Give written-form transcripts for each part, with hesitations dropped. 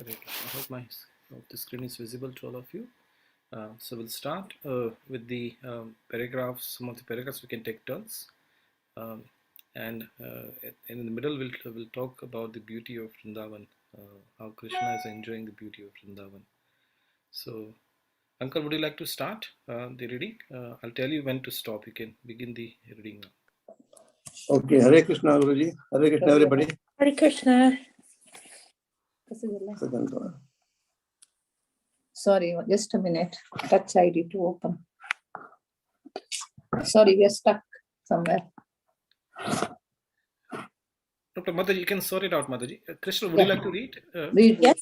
Hare Krishna. I hope the screen is visible to all of you. So we'll start with the paragraphs. Some of the paragraphs we can take turns, um, and in the middle we'll talk about the beauty of Vrindavan, how Krishna is enjoying the beauty of Vrindavan. So, Uncle, would you like to start the reading? I'll tell you when to stop. You can begin the reading now. Okay, Hare Krishna, Guruji. Hare Krishna, everybody. Hare Krishna. Sorry, just a minute. Touch ID to open. Sorry, we are stuck somewhere. Dr. Mataji, you can sort it out, Mataji. Krishna, would you like to read? Read. Yes.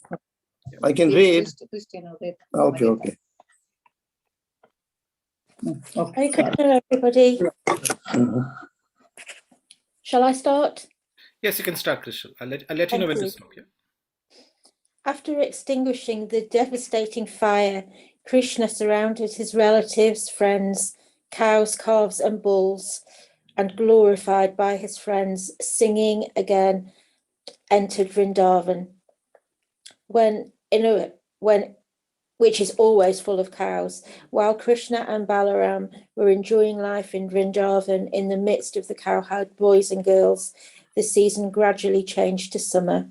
I can read. Christina, read. Okay, okay. Hare Krishna, everybody. Shall I start? Yes, you can start, Krishna. I'll let you know when to stop. Yeah? After extinguishing the devastating fire, Krishna surrounded his relatives, friends, cows, calves, and bulls, and glorified by his friends, singing again, entered Vrindavan, which is always full of cows. While Krishna and Balaram were enjoying life in Vrindavan in the midst of the cowherd boys and girls, the season gradually changed to summer.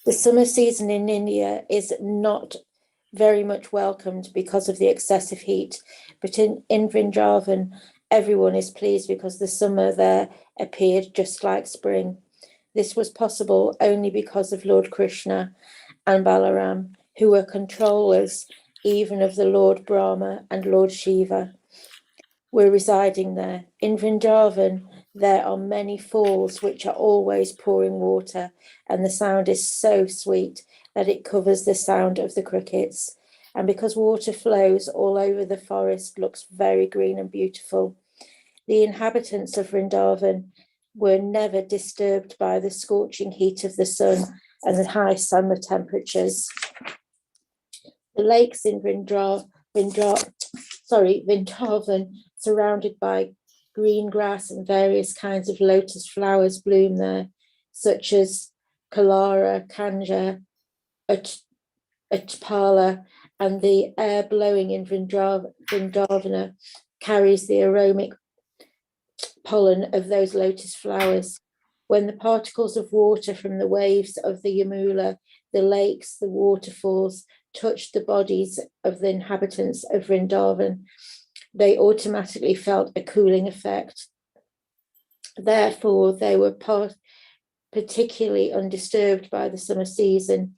The summer season in India is not very much welcomed because of the excessive heat, but in Vrindavan, everyone is pleased because the summer there appeared just like spring. This was possible only because of Lord Krishna and Balaram, who were controllers even of the Lord Brahma and Lord Shiva, were residing there. In Vrindavan, there are many falls which are always pouring water, and the sound is so sweet that it covers the sound of the crickets. And because water flows all over the forest, looks very green and beautiful. The inhabitants of Vrindavan were never disturbed by the scorching heat of the sun and the high summer temperatures. The lakes in Vrindavan, surrounded by green grass and various kinds of lotus flowers bloom there, such as Kalara, Kanja, Utpala, and the air blowing in Vrindavana carries the aromatic pollen of those lotus flowers. When the particles of water from the waves of the Yamuna, the lakes, the waterfalls, touched the bodies of the inhabitants of Vrindavan, they automatically felt a cooling effect. Therefore, they were particularly undisturbed by the summer season.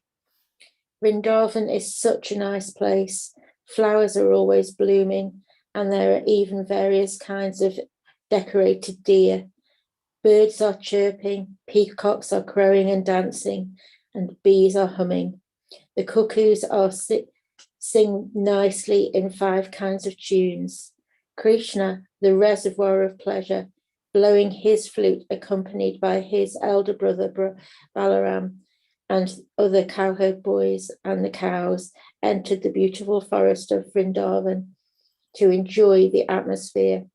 Vrindavan is such a nice place. Flowers are always blooming, and there are even various kinds of decorated deer. Birds are chirping, peacocks are crowing and dancing, and bees are humming. The cuckoos are sing nicely in 5 kinds of tunes. Krishna, the reservoir of pleasure, blowing his flute accompanied by his elder brother Balaram and other cowherd boys and the cows, entered the beautiful forest of Vrindavan to enjoy the atmosphere.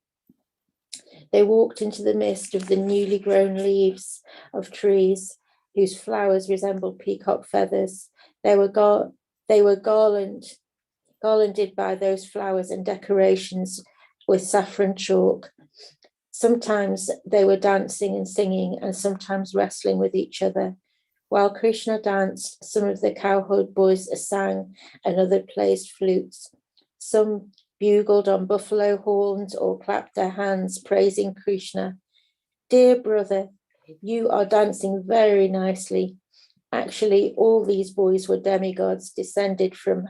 They walked into the midst of the newly grown leaves of trees whose flowers resembled peacock feathers. They were garlanded by those flowers and decorations with saffron chalk. Sometimes they were dancing and singing, and sometimes wrestling with each other. While Krishna danced, some of the cowherd boys sang and others played flutes. Some bugled on buffalo horns or clapped their hands, praising Krishna. Dear brother, you are dancing very nicely. Actually, all these boys were demigods descended from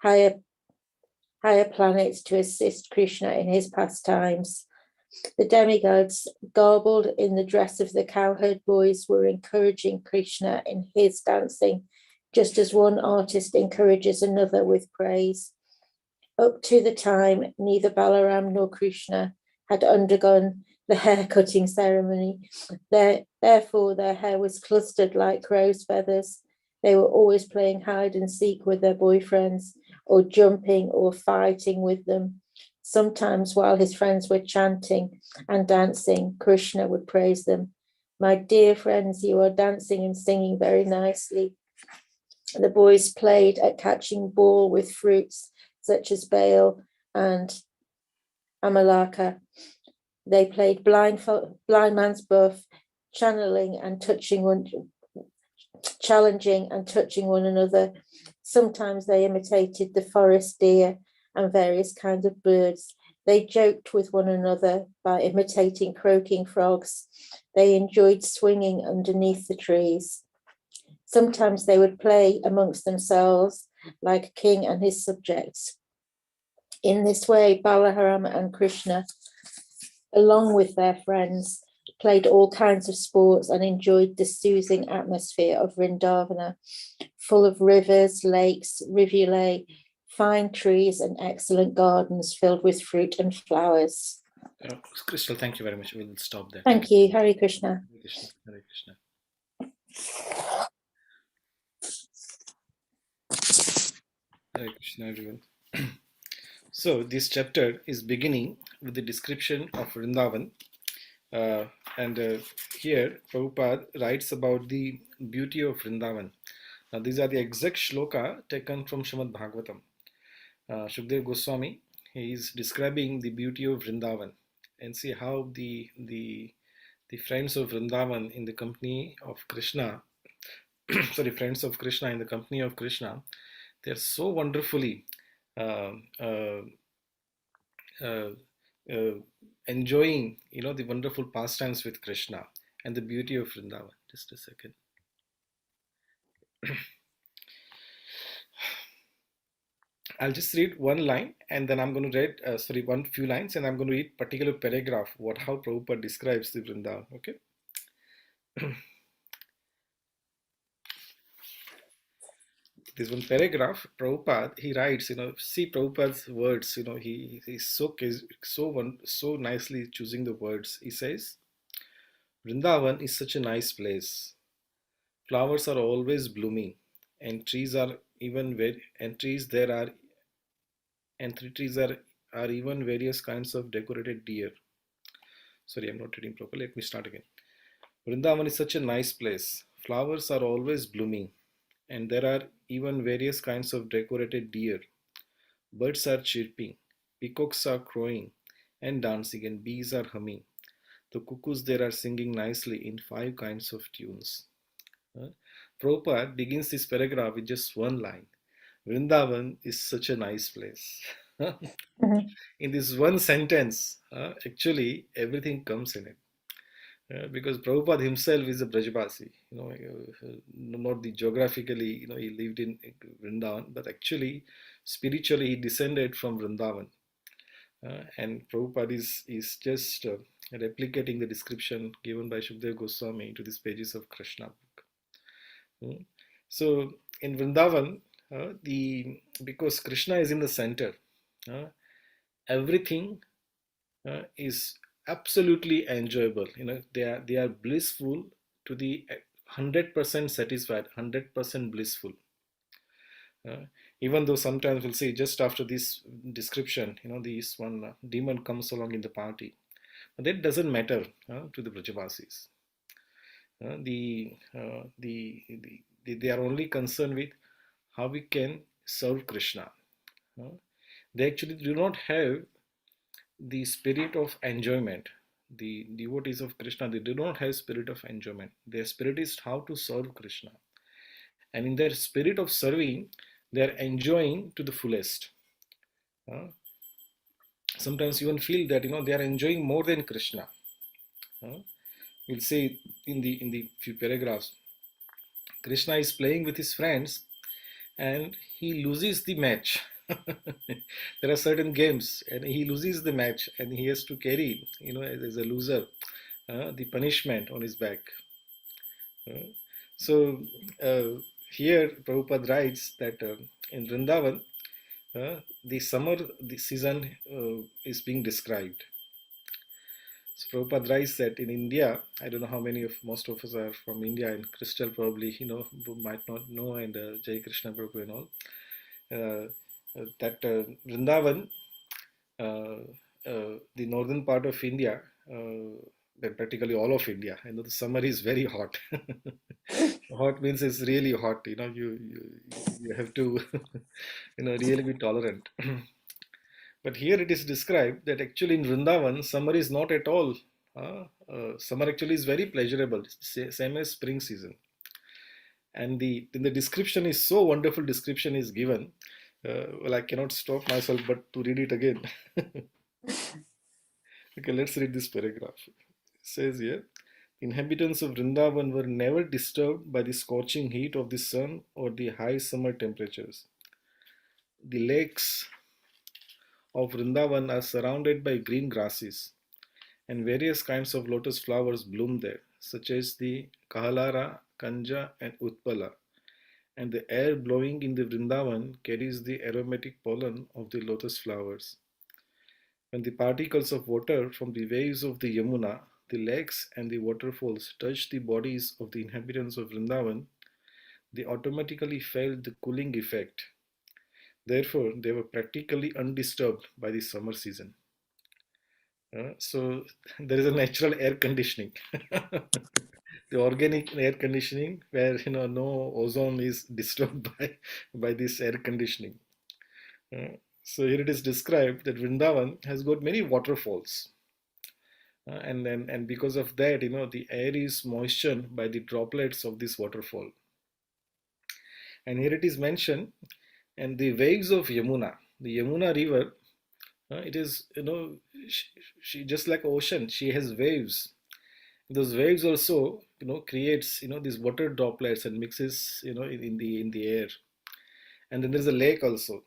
higher planets to assist Krishna in his pastimes. The demigods, garbled in the dress of the cowherd boys, were encouraging Krishna in his dancing, just as one artist encourages another with praise. Up to the time, neither Balaram nor Krishna had undergone the hair-cutting ceremony. Therefore, their hair was clustered like crow's feathers. They were always playing hide and seek with their boyfriends, or jumping or fighting with them. Sometimes, while his friends were chanting and dancing, Krishna would praise them. My dear friends, you are dancing and singing very nicely. The boys played at catching ball with fruits such as bale and amalaka. They played blind man's buff, challenging and touching one another. Sometimes they imitated the forest deer and various kinds of birds. They joked with one another by imitating croaking frogs. They enjoyed swinging underneath the trees. Sometimes they would play amongst themselves like a king and his subjects. In this way, Balaram and Krishna, along with their friends, played all kinds of sports and enjoyed the soothing atmosphere of Vrindavana, full of rivers, lakes, rivulae, fine trees, and excellent gardens filled with fruit and flowers. Crystal, thank you very much. We'll stop there. Thank you. Hare Krishna. Hare Krishna. Hare Krishna. Hare Krishna, everyone. So this chapter is beginning with the description of Vrindavan. And here Prabhupada writes about the beauty of Vrindavan. Now these are the exact shloka taken from Srimad Bhagavatam. Shukdev Goswami, he is describing the beauty of Vrindavan, and see how the friends of Vrindavan in the company of Krishna, friends of Krishna in the company of Krishna, they are so wonderfully enjoying, the wonderful pastimes with Krishna and the beauty of Vrindavan. Just a second. I'll just read one line and then I'm going to read, one few lines, and I'm going to read particular paragraph, how Prabhupada describes the Vrindavan, okay? This one paragraph, Prabhupada, he writes, see Prabhupada's words, he's so nicely choosing the words. He says, Vrindavan is such a nice place. Flowers are always blooming, and trees are even are even various kinds of decorated deer. Sorry, I'm not reading properly. Let me start again. Vrindavan is such a nice place. Flowers are always blooming, and there are even various kinds of decorated deer. Birds are chirping, peacocks are crowing and dancing, and bees are humming. The cuckoos there are singing nicely in 5 kinds of tunes. Prabhupada begins this paragraph with just one line. Vrindavan is such a nice place. In this one sentence, actually everything comes in it. Because Prabhupada himself is a Brajbasi, not the geographically, he lived in Vrindavan, but actually spiritually he descended from Vrindavan. And Prabhupada is just replicating the description given by Shukdev Goswami into these pages of Krishna book. So in Vrindavan, because Krishna is in the center, everything is absolutely enjoyable. They are blissful to the 100% satisfied, 100% blissful. Even though sometimes we'll see just after this description, this one demon comes along in the party, but that doesn't matter to the Brajavasis. They are only concerned with how we can serve Krishna. They actually do not have the spirit of enjoyment. The devotees of Krishna, they do not have spirit of enjoyment. Their spirit is how to serve Krishna, and in their spirit of serving, they are enjoying to the fullest. Sometimes you even feel that they are enjoying more than Krishna. We'll say in the few paragraphs, Krishna is playing with his friends and he loses the match. There are certain games and he loses the match and he has to carry, as a loser, the punishment on his back. So here Prabhupada writes that in Vrindavan, the summer season is being described. So Prabhupada writes that in India, I don't know how many most of us are from India, and Crystal probably, might not know, and Jai Krishna Prabhu and all, that Vrindavan, the northern part of India, practically all of India. The summer is very hot. Hot means it's really hot. You have to really be tolerant. But here it is described that actually in Vrindavan, summer is not at all. Summer actually is very pleasurable, same as spring season. And the description is so wonderful. Description is given. Well, I cannot stop myself but to read it again. Okay, let's read this paragraph. It says here, inhabitants of Vrindavan were never disturbed by the scorching heat of the sun or the high summer temperatures. The lakes of Vrindavan are surrounded by green grasses, and various kinds of lotus flowers bloom there, such as the Kahalara, Kanja, and Utpala. And the air blowing in the Vrindavan carries the aromatic pollen of the lotus flowers. When the particles of water from the waves of the Yamuna, the lakes, and the waterfalls touch the bodies of the inhabitants of Vrindavan, they automatically felt the cooling effect. Therefore, they were practically undisturbed by the summer season. So there is a natural air conditioning. The organic air conditioning where no ozone is disturbed by this air conditioning. So here it is described that Vrindavan has got many waterfalls. And because of that, the air is moistened by the droplets of this waterfall. And here it is mentioned, and the waves of Yamuna, the Yamuna river, it is, she just like ocean, she has waves. Those waves also, creates, these water droplets and mixes, in the air. And then there's a lake also.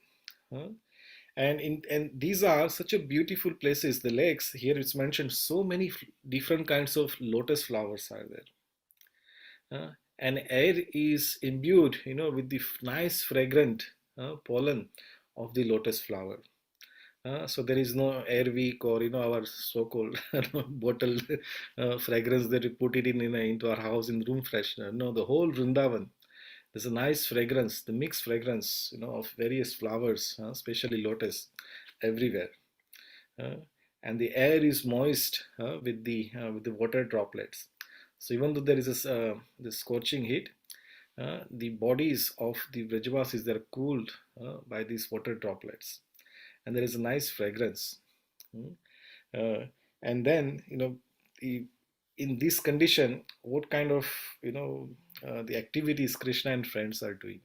And these are such a beautiful places. The lakes here it's mentioned so many different kinds of lotus flowers are there. And air is imbued, with the nice fragrant pollen of the lotus flower. So there is no Airwick or our so-called bottle fragrance that we put it into our house in room freshener. No, the whole Vrindavan. There's a nice fragrance, the mixed fragrance, of various flowers, especially lotus, everywhere. And the air is moist with the water droplets. So even though there is this scorching heat, the bodies of the Vrajavasis, they're cooled by these water droplets, and there is a nice fragrance. Mm. And then in this condition, what kind of the activities Krishna and friends are doing?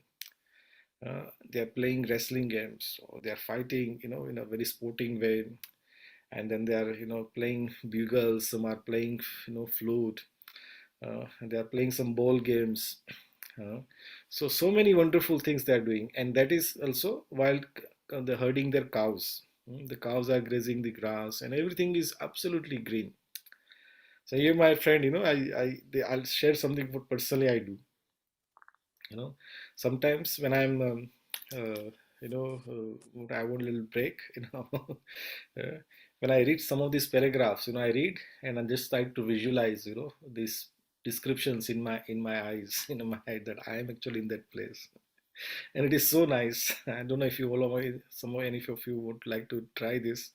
They are playing wrestling games, or they are fighting, in a very sporting way, and then they are playing bugles. Some are playing flute. And they are playing some ball games. So many wonderful things they are doing, and that is also while they're herding their cows. The cows are grazing the grass, and everything is absolutely green. So here, my friend, I'll share something what personally I do. Sometimes when I'm, I want a little break, uh, when I read some of these paragraphs, I read and I just try to visualize, these descriptions in my eyes, in my head, that I am actually in that place, and it is so nice. I don't know if you all of you, any of you would like to try this.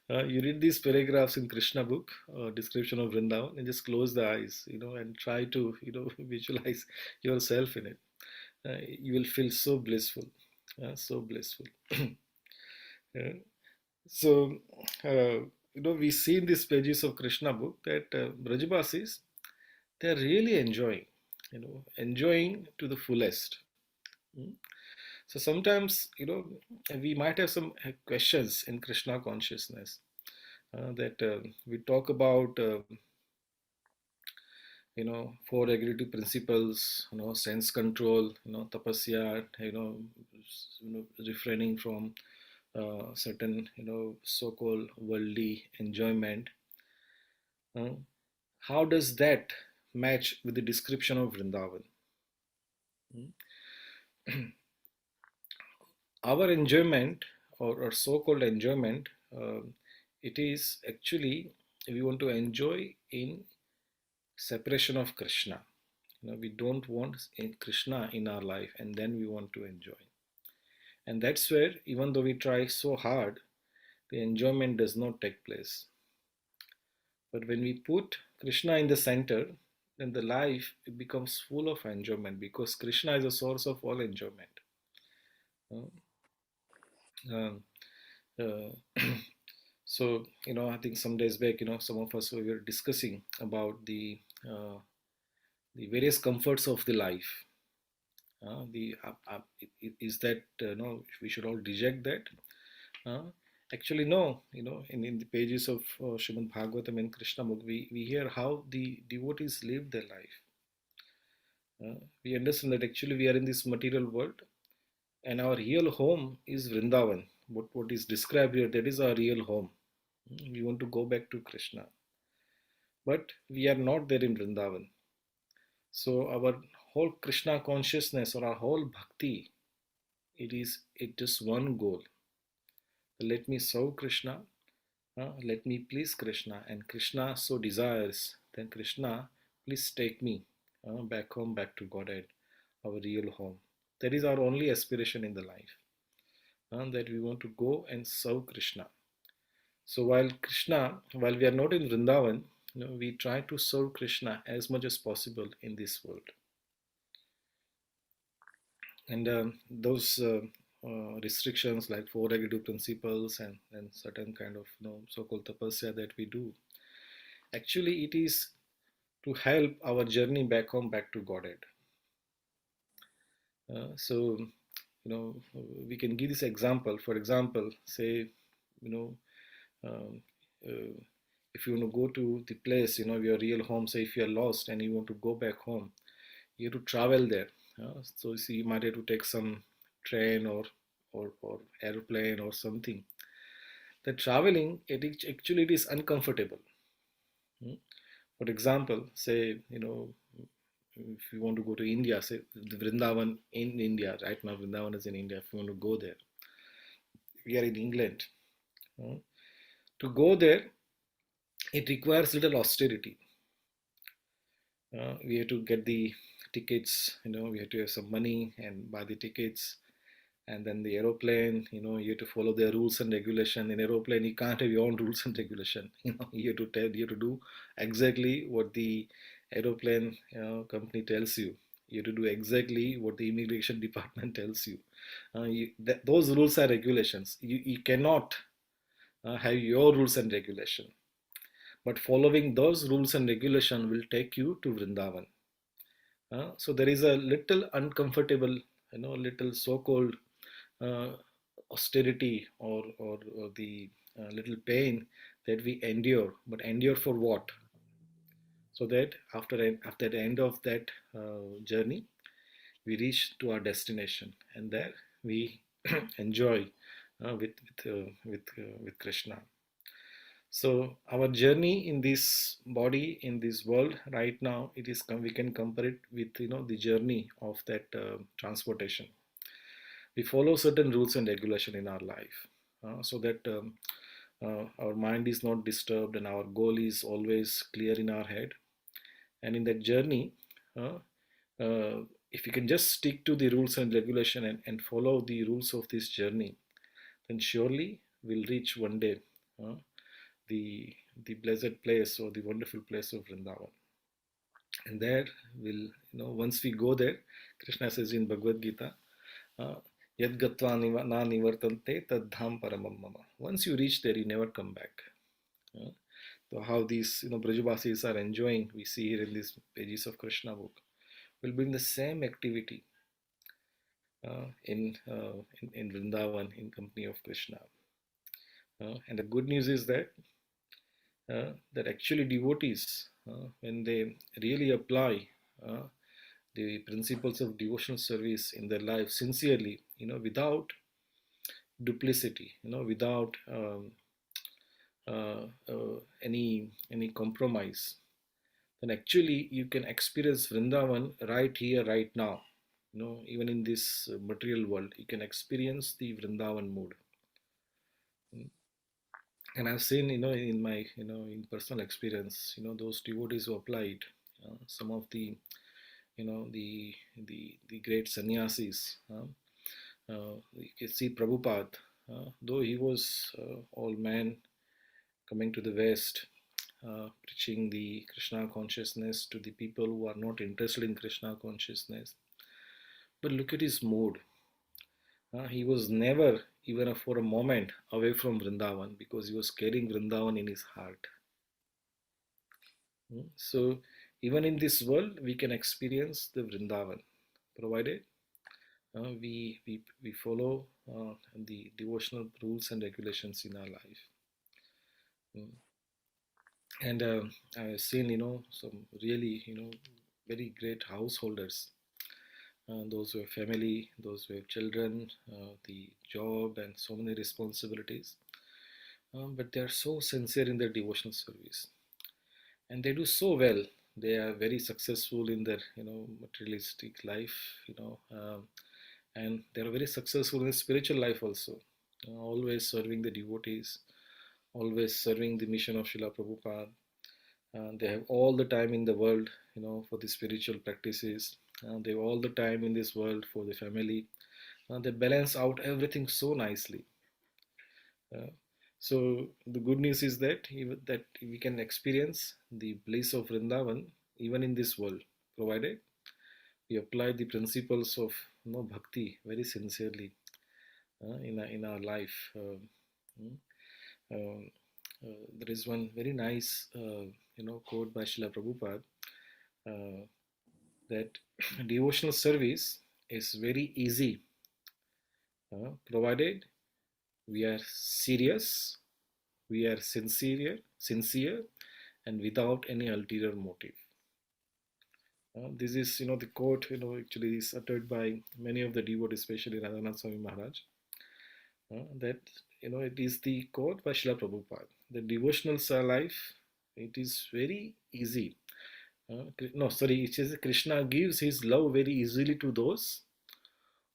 You read these paragraphs in Krishna book, description of Vrindavan, and just close the eyes, and try to, visualize yourself in it. You will feel so blissful, so blissful. Uh, so, we see in these pages of Krishna book that Brajabasis, they are really enjoying, enjoying to the fullest. Mm. So sometimes, we might have some questions in Krishna consciousness that we talk about, four regulative principles, sense control, tapasya, refraining from certain, so-called worldly enjoyment. How does that match with the description of Vrindavan? Our enjoyment, or so-called enjoyment, it is actually we want to enjoy in separation of Krishna. We don't want Krishna in our life, and then we want to enjoy. And that's where, even though we try so hard, the enjoyment does not take place. But when we put Krishna in the center, then the life it becomes full of enjoyment because Krishna is a source of all enjoyment. Uh, um, uh, so I think some days back, some of us we were discussing about the various comforts of the life. The is that no, we should all reject that. Uh, Actually, no. In the pages of Srimad Bhagavatam and Krishna book, we hear how the devotees live their life. We understand that actually we are in this material world, and our real home is Vrindavan. What is described here, that is our real home. We want to go back to Krishna, but we are not there in Vrindavan. So our whole Krishna consciousness or our whole bhakti, it is one goal. Let me serve Krishna, let me please Krishna, and Krishna so desires, then Krishna, please take me back home, back to Godhead, our real home. That is our only aspiration in the life, that we want to go and serve Krishna. So while we are not in Vrindavan, we try to serve Krishna as much as possible in this world. And those restrictions like four negative principles and certain kind of so-called tapasya that we do, actually it is to help our journey back home, back to Godhead. So we can give this example. For example, say um, uh, if you want to go to the place, your real home, say if you are lost and you want to go back home, you have to travel there. So you see, you might have to take some train or airplane or something. The traveling, it is uncomfortable. Hmm. For example, say if you want to go to India, say the Vrindavan in India, right now Vrindavan is in India. If you want to go there, we are in England. Hmm. To go there, it requires little austerity. We have to get the tickets. We have to have some money and buy the tickets. And then the aeroplane, you have to follow their rules and regulation. In aeroplane, you can't have your own rules and regulation. You have to do exactly what the aeroplane company tells you. You have to do exactly what the immigration department tells you. Those rules are regulations. You cannot have your rules and regulation. But following those rules and regulation will take you to Vrindavan. So there is a little uncomfortable, little so-called uh, austerity or the little pain that we endure, but endure for what? So that after the end of that journey, we reach to our destination, and there we enjoy with Krishna. So our journey in this body, in this world right now, we can compare it with the journey of that transportation. We follow certain rules and regulation in our life, so that our mind is not disturbed and our goal is always clear in our head. And in that journey, uh, if you can just stick to the rules and regulation and follow the rules of this journey, then surely we'll reach one day uh, the blessed place or the wonderful place of Vrindavan. And there will, once we go there, Krishna says in Bhagavad Gita, uh, Yad gatva na nivartante tad dham paramam mama. Once you reach there, you never come back. Uh, so how these Brajabasis are enjoying, we see here in these pages of Krishna book, will bring the same activity in Vrindavan in company of Krishna. And the good news is that actually devotees, when they really apply the principles of devotional service in their life sincerely, without duplicity, without any compromise, then actually you can experience Vrindavan right here, right now. Even in this material world, you can experience the Vrindavan mood. And I've seen, in my, in personal experience, those devotees who applied, some of the, the great sannyasis. You can see Prabhupada, though he was old man coming to the West, preaching the Krishna consciousness to the people who are not interested in Krishna consciousness. But look at his mood. He was never, even for a moment, away from Vrindavan because he was carrying Vrindavan in his heart. So, even in this world, we can experience the Vrindavan, provided we follow the devotional rules and regulations in our life. And I've seen, some really, very great householders, those who have family, those who have children, the job, and so many responsibilities. But they are so sincere in their devotional service, and they do so well. They are very successful in their, materialistic life, and they are very successful in spiritual life also. Always serving the devotees, always serving the mission of Srila Prabhupada. They have all the time in the world, for the spiritual practices. They have all the time in this world for the family. They balance out everything so nicely. So the good news is that we can experience the bliss of Vrindavan even in this world, provided we apply the principles of bhakti very sincerely in our life. There is one very nice quote by Srila Prabhupada that devotional service is very easy provided we are serious, we are sincere, and without any ulterior motive. This is, the quote, actually is uttered by many of the devotees, especially Radhanath Swami Maharaj. That, it is the quote by Srila Prabhupada. The devotional life, it is very easy. It says Krishna gives his love very easily to those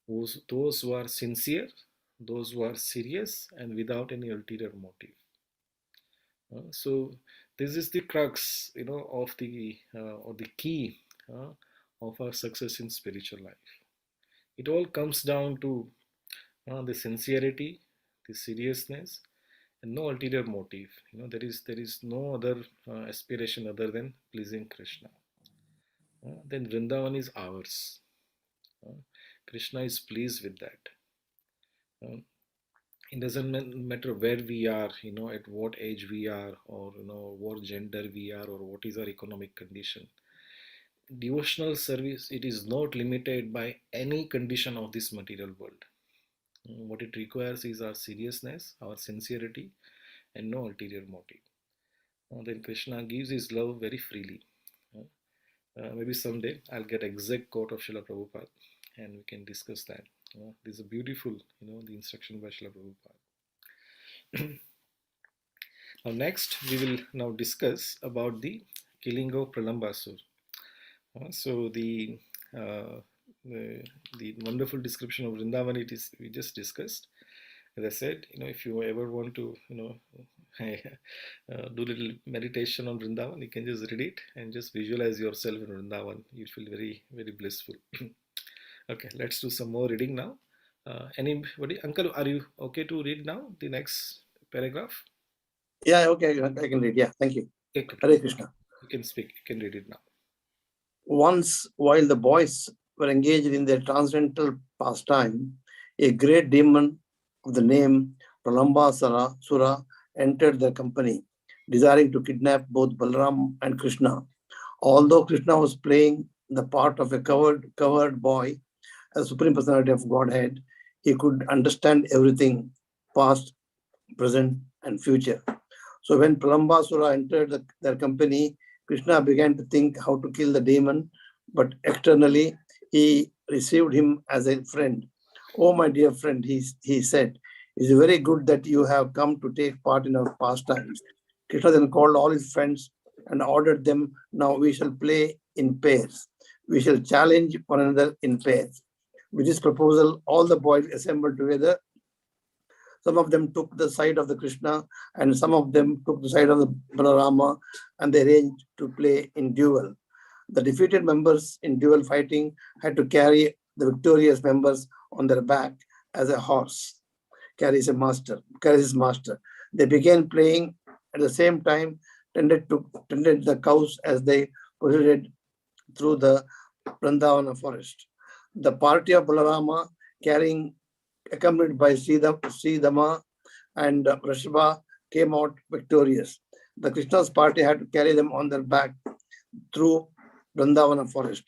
who are sincere, those who are serious, and without any ulterior motive. So this is the crux, of the or the key of our success in spiritual life. It all comes down to the sincerity, the seriousness, and no ulterior motive. There is no other aspiration other than pleasing Krishna. Then Vrindavan is ours. Krishna is pleased with that. It doesn't matter where we are, at what age we are, or what gender we are, or what is our economic condition. Devotional service, it is not limited by any condition of this material world. What it requires is our seriousness, our sincerity, and no ulterior motive. Then Krishna gives his love very freely. Maybe someday I'll get exact quote of Srila Prabhupada and we can discuss that. This is a beautiful, the instruction by Srila Prabhupada. Now next we will now discuss about the killing of Pralambasur. So the wonderful description of Vrindavan we just discussed. As I said, if you ever want to, do little meditation on Vrindavan, you can just read it and just visualize yourself in Vrindavan. You feel very, very blissful. Okay, let's do some more reading now. Anybody, Uncle, are you okay to read now the next paragraph? Yeah, okay, I can read. Yeah, thank you. Okay, Hare Krishna. you can speak, you can read it now. Once, while the boys were engaged in their transcendental pastime, a great demon of the name Pralambasura Sura entered their company, desiring to kidnap both Balaram and Krishna. Although Krishna was playing the part of a covered boy, as Supreme Personality of Godhead, he could understand everything, past, present, and future. So when Pralambasura entered their company, Krishna began to think how to kill the demon, but externally he received him as a friend. Oh, my dear friend, he said, it is very good that you have come to take part in our pastimes. Krishna then called all his friends and ordered them, now we shall play in pairs. We shall challenge one another in pairs. With this proposal, all the boys assembled together. Some of them took the side of the Krishna and some of them took the side of the Balarama, and they arranged to play in duel. The defeated members in duel fighting had to carry the victorious members on their back as a horse carries his master. They began playing at the same time. tended the cows as they proceeded through the Vrindavana forest. The party of Balarama, accompanied by Sridama and Vrishaba, came out victorious. The Krishna's party had to carry them on their back through Vrindavana forest.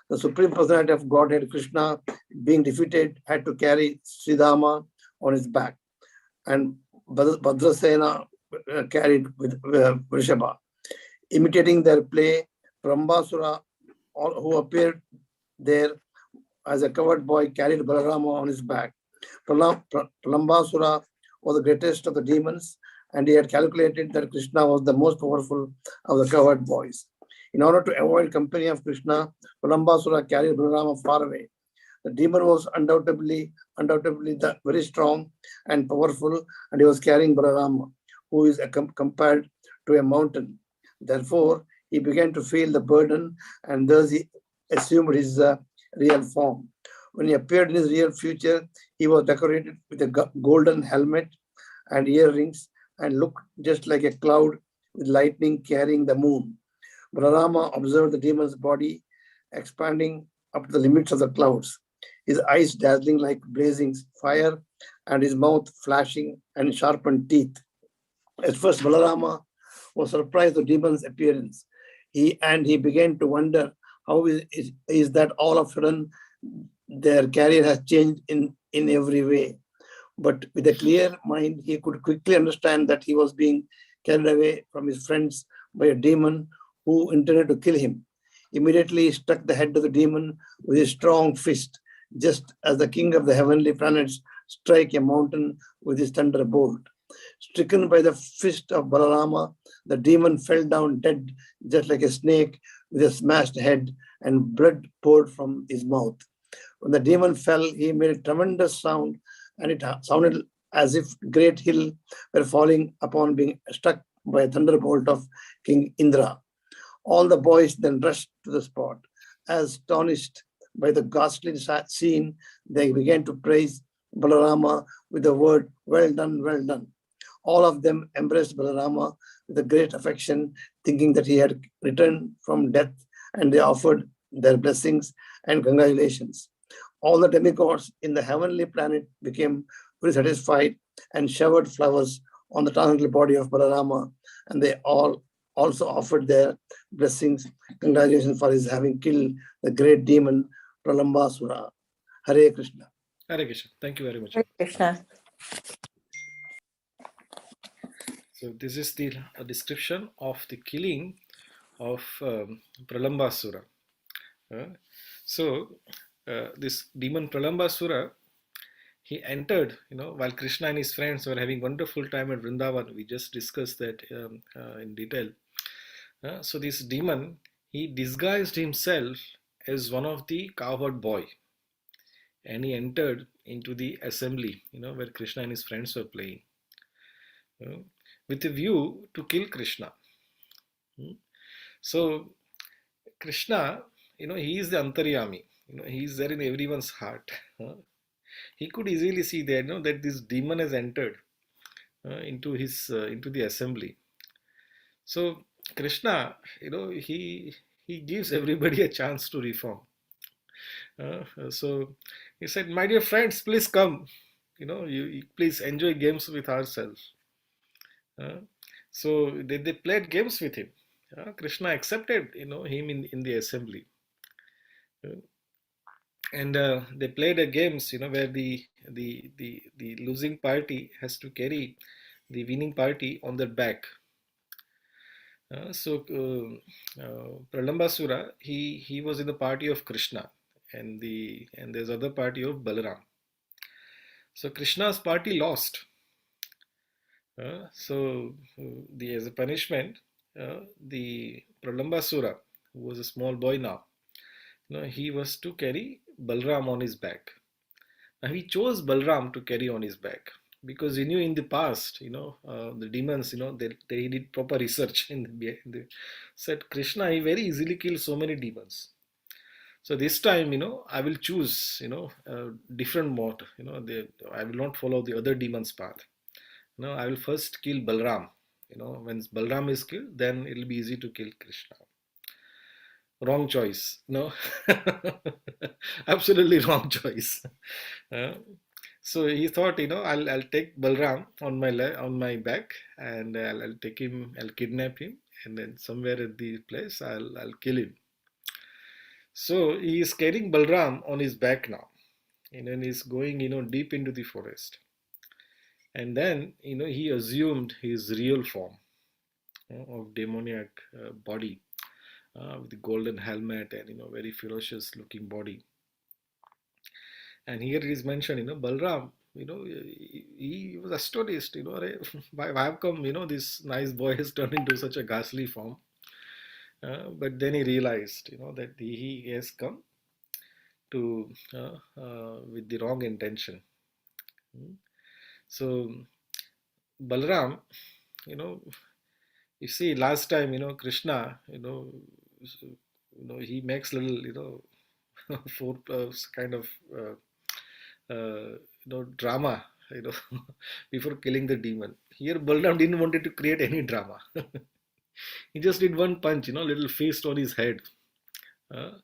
The Supreme Personality of Godhead Krishna, being defeated, had to carry Sridama on his back, and Bhadrasena carried with Vrishaba. Imitating their play, Prambasura, who appeared there as a covered boy, carried Balarama on his back. Pralambasura was the greatest of the demons, and he had calculated that Krishna was the most powerful of the covered boys. In order to avoid company of Krishna, Pralambasura carried Balarama far away. The demon was undoubtedly very strong and powerful, and he was carrying Balarama, who is compared to a mountain. Therefore, he began to feel the burden, and thus he assumed his real form. When he appeared in his real future, he was decorated with a golden helmet and earrings and looked just like a cloud with lightning carrying the moon. Balarama observed the demon's body expanding up to the limits of the clouds, his eyes dazzling like blazing fire and his mouth flashing and sharpened teeth. At first, Balarama was surprised at the demon's appearance. He began to wonder how is that all of a sudden their career has changed in every way. But with a clear mind, he could quickly understand that he was being carried away from his friends by a demon who intended to kill him. Immediately, he struck the head of the demon with his strong fist, just as the king of the heavenly planets strike a mountain with his thunderbolt. Stricken by the fist of Balarama, the demon fell down dead, just like a snake with a smashed head, and blood poured from his mouth. When the demon fell, he made a tremendous sound, and it sounded as if great hill were falling upon being struck by a thunderbolt of King Indra. All the boys then rushed to the spot. Astonished by the ghastly scene, they began to praise Balarama with the word, "Well done, well done." All of them embraced Balarama with a great affection, thinking that he had returned from death, and they offered their blessings and congratulations. All the demigods in the heavenly planet became very satisfied and showered flowers on the transcendental body of Balarama, and they all also offered their blessings, congratulations for his having killed the great demon Pralambasura. Hare Krishna. Hare Krishna. Thank you very much. Hare Krishna. So this is the description of the killing of Pralambasura. This demon Pralambasura, he entered, while Krishna and his friends were having wonderful time at Vrindavan. We just discussed that in detail. So this demon, he disguised himself as one of the cowherd boy, and he entered into the assembly, where Krishna and his friends were playing, with a view to kill Krishna. So Krishna, he is the Antaryami. He is there in everyone's heart. He could easily see there, that this demon has entered into the assembly. So Krishna, he gives everybody a chance to reform. So he said, "My dear friends, please come. You please enjoy games with ourselves." So they played games with him. Krishna accepted, him in the assembly. And they played a games, where the losing party has to carry the winning party on their back. Pralambasura, he was in the party of Krishna, and there's other party of Balaram. So Krishna's party lost. As a punishment, the Pralambasura, who was a small boy now, he was to carry Balram on his back. Now he chose Balram to carry on his back because he knew in the past, the demons, they did proper research they said Krishna, he very easily kills so many demons. So this time, I will choose, a different mode. I will not follow the other demons' path. I will first kill Balram, When Balram is killed, then it'll be easy to kill Krishna. Wrong choice. No, absolutely wrong choice. Uh, so he thought, I'll take Balram on on my back, and I'll take him, I'll kidnap him, and then somewhere at the place I'll kill him. So he is carrying Balram on his back now, and then he's going, deep into the forest. And then, he assumed his real form, of demoniac body, with the golden helmet and, very ferocious looking body. And here it is mentioned, Balram, he was astonished, why have come, this nice boy has turned into such a ghastly form. But then he realized, that he has come to with the wrong intention. So Balram, you know, you see, last time, Krishna, he makes little, for kind of drama, before killing the demon. Here, Balram didn't want it to create any drama. He just did one punch, little fist on his head. Uh,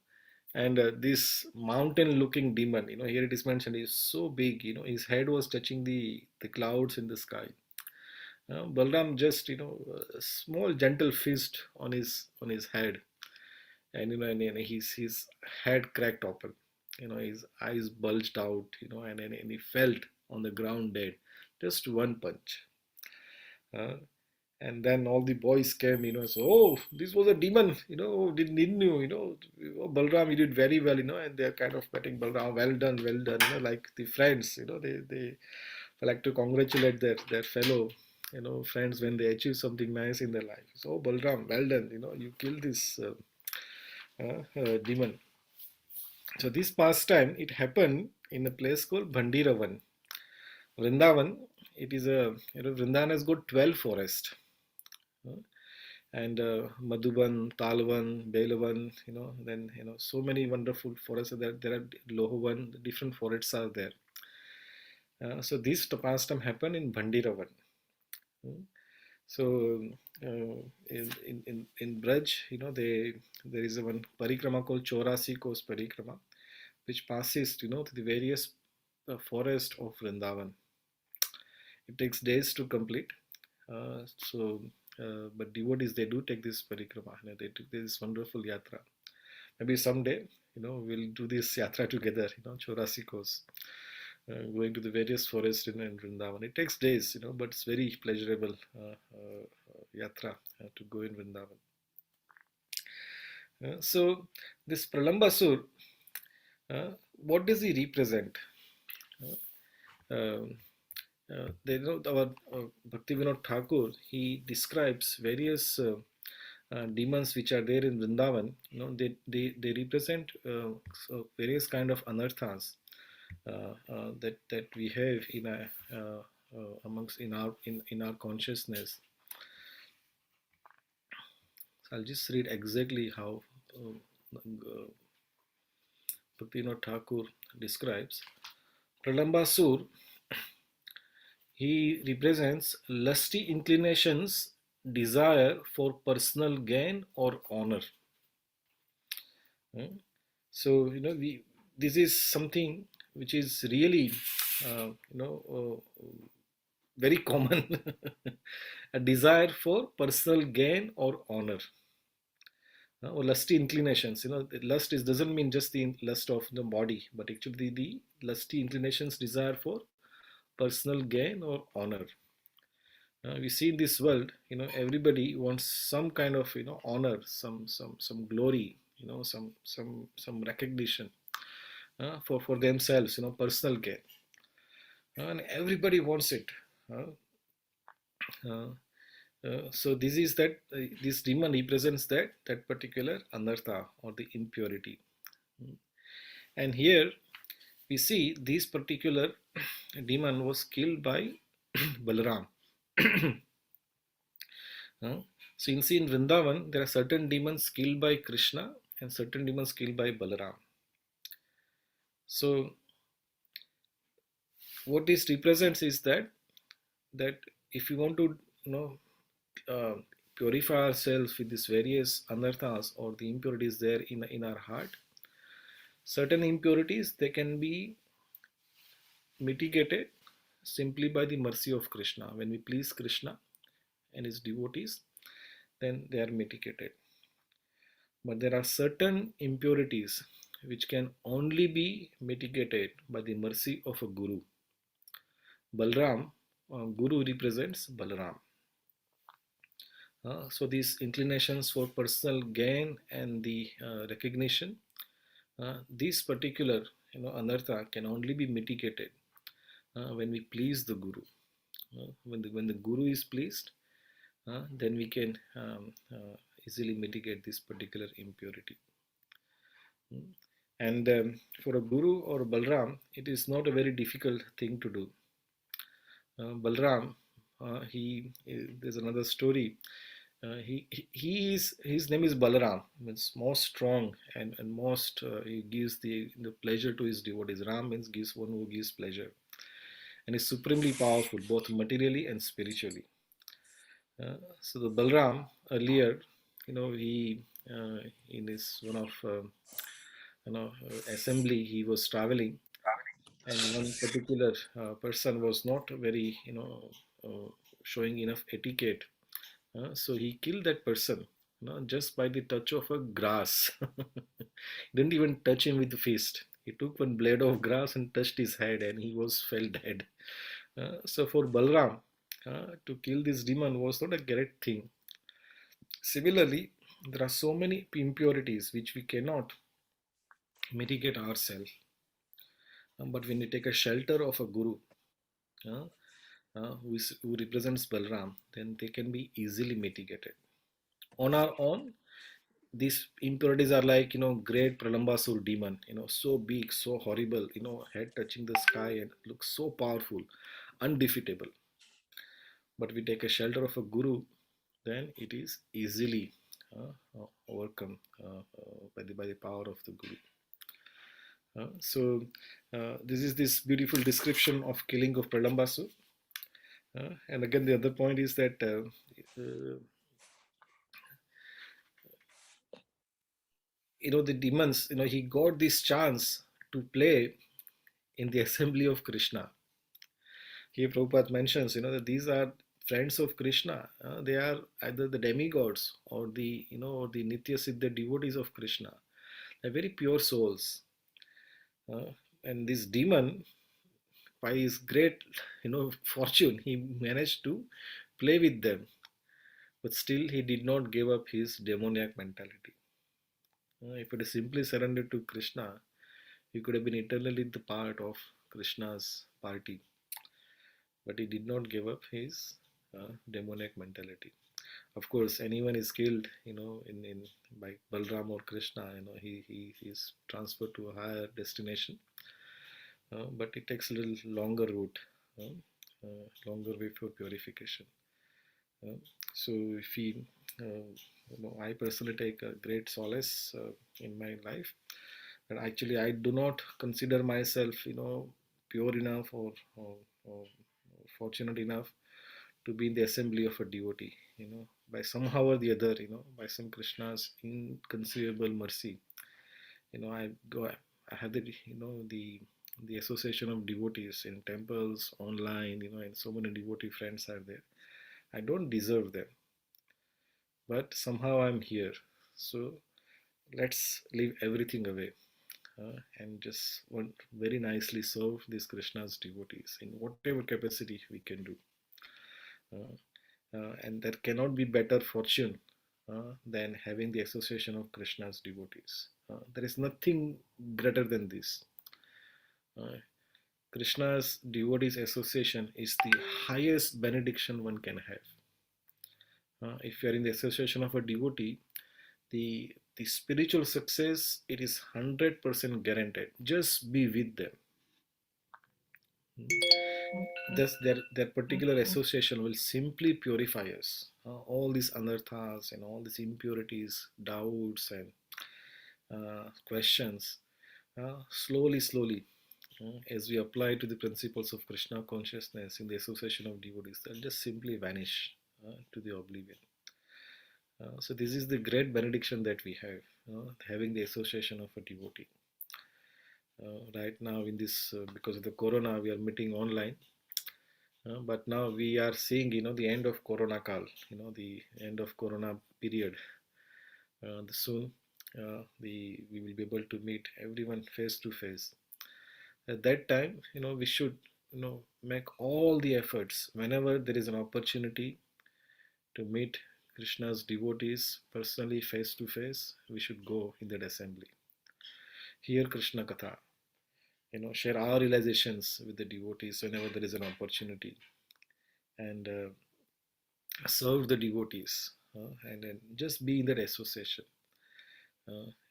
and this mountain-looking demon, here it is mentioned, is so big, his head was touching the clouds in the sky. Balram just, a small gentle fist on his head, and and his head cracked open, his eyes bulged out, and he felt on the ground dead. Just one punch. Uh, and then all the boys came, so, oh, this was a demon, didn't you, oh, Balram, you did very well, and they're kind of patting Balram, well done, like the friends, they like to congratulate their fellow, friends when they achieve something nice in their life. So, oh, Balram, well done, you killed this demon. So this pastime, it happened in a place called Bhandiravan. Vrindavan, it is Vrindavan has got 12 forests. And Madhuban, Talvan, Belavan, then, so many wonderful forests. There are Lohavan, different forests are there. So this pastime happened in Bhandiravan. So in Braj, there is one parikrama called Chaurasi Kos Parikrama, which passes, to the various forest of Vrindavan. It takes days to complete. But devotees, they do take this parikrama. They took this wonderful yatra. Maybe someday, we'll do this yatra together. Chaurasi Kos, going to the various forests in Vrindavan. It takes days, but it's very pleasurable yatra to go in Vrindavan. So this Pralambasur, what does he represent? Our Bhaktivinoda Thakur, he describes various demons which are there in Vrindavan. They represent various kind of anarthas that we have in our consciousness. So I'll just read exactly how Bhaktivinoda Thakur describes. Pralambasur, he represents lusty inclinations, desire for personal gain or honor. So, this is something which is really, very common. A desire for personal gain or honor. Or lusty inclinations. Lust doesn't mean just the lust of the body, but actually the lusty inclinations, desire for personal gain or honor. We see in this world, everybody wants some kind of, honor, some glory, some recognition for themselves, personal gain, and everybody wants it. So this is that this demon represents that particular anartha or the impurity. And here we see this particular demon was killed by Balaram. So you see in Vrindavan, there are certain demons killed by Krishna and certain demons killed by Balaram. So what this represents is that if you want to, purify ourselves with these various anarthas or the impurities there in our heart, certain impurities, they can be mitigated simply by the mercy of Krishna. When we please Krishna and his devotees, then they are mitigated. But there are certain impurities which can only be mitigated by the mercy of a guru. Balram, Guru represents Balaram. So these inclinations for personal gain and the recognition, this particular anartha can only be mitigated when we please the Guru. When the Guru is pleased, then we can easily mitigate this particular impurity. And for a Guru or a Balram, it is not a very difficult thing to do. Balram, there's another story. His name is Balaram, means most strong and most he gives the pleasure to his devotees. Ram means gives one who gives pleasure, and is supremely powerful both materially and spiritually. So the Balram earlier, he in his one of assembly, he was traveling, and one particular person was not very showing enough etiquette. So he killed that person, just by the touch of a grass. Didn't even touch him with the fist. He took one blade of grass and touched his head, and he was fell dead. So for Balram, to kill this demon was not a great thing. Similarly, there are so many impurities which we cannot mitigate ourselves. But when we take a shelter of a guru, who represents Balram, then they can be easily mitigated. On our own, these impurities are like, great Pralambasur demon, so big, so horrible, head touching the sky and looks so powerful, undefeatable. But we take a shelter of a guru, then it is easily overcome by the power of the guru. So this is this beautiful description of killing of Pralambasur. And again, the other point is that the demons, he got this chance to play in the assembly of Krishna. Here Prabhupada mentions, that these are friends of Krishna. They are either the demigods or the, or the Nitya Siddha devotees of Krishna. They're very pure souls. And this demon, by his great, fortune, he managed to play with them. But still, he did not give up his demoniac mentality. If it is simply surrendered to Krishna, he could have been eternally the part of Krishna's party. But he did not give up his demoniac mentality. Of course, anyone is killed, by Balram or Krishna, he is transferred to a higher destination. But it takes a little longer route, longer way for purification. So if we, I personally take a great solace in my life. And actually, I do not consider myself, pure enough or fortunate enough to be in the assembly of a devotee. By somehow or the other, by some Krishna's inconceivable mercy, I have the association of devotees in temples, online, and so many devotee friends are there. I don't deserve them, but somehow I'm here. So let's leave everything away and just want very nicely serve these Krishna's devotees in whatever capacity we can do. And there cannot be better fortune than having the association of Krishna's devotees. There is nothing greater than this. Krishna's devotees association is the highest benediction one can have. If you are in the association of a devotee, the spiritual success, it is 100% guaranteed. Just be with them. Thus, their particular association will simply purify us. All these anarthas and all these impurities, doubts and questions, slowly, as we apply to the principles of Krishna consciousness in the association of devotees, they'll just simply vanish to the oblivion. So this is the great benediction that we have, having the association of a devotee. Right now in this, because of the corona, we are meeting online. But now we are seeing, the end of Corona Kal, the end of Corona period. Soon, we will be able to meet everyone face to face. At that time, we should, make all the efforts whenever there is an opportunity to meet Krishna's devotees personally, face to face. We should go in that assembly, hear Krishna Katha, share our realizations with the devotees whenever there is an opportunity, and serve the devotees, and then just be in that association.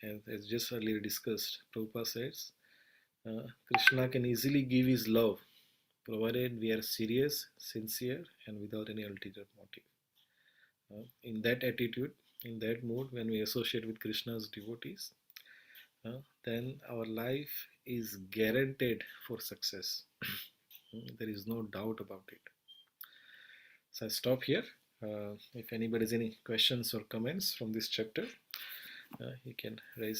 And as just earlier discussed, Prabhupada says, Krishna can easily give his love provided we are serious, sincere, and without any ulterior motive. In that attitude, in that mood, when we associate with Krishna's devotees, then our life is guaranteed for success. There is no doubt about it. So I stop here. If anybody has any questions or comments from this chapter, you can raise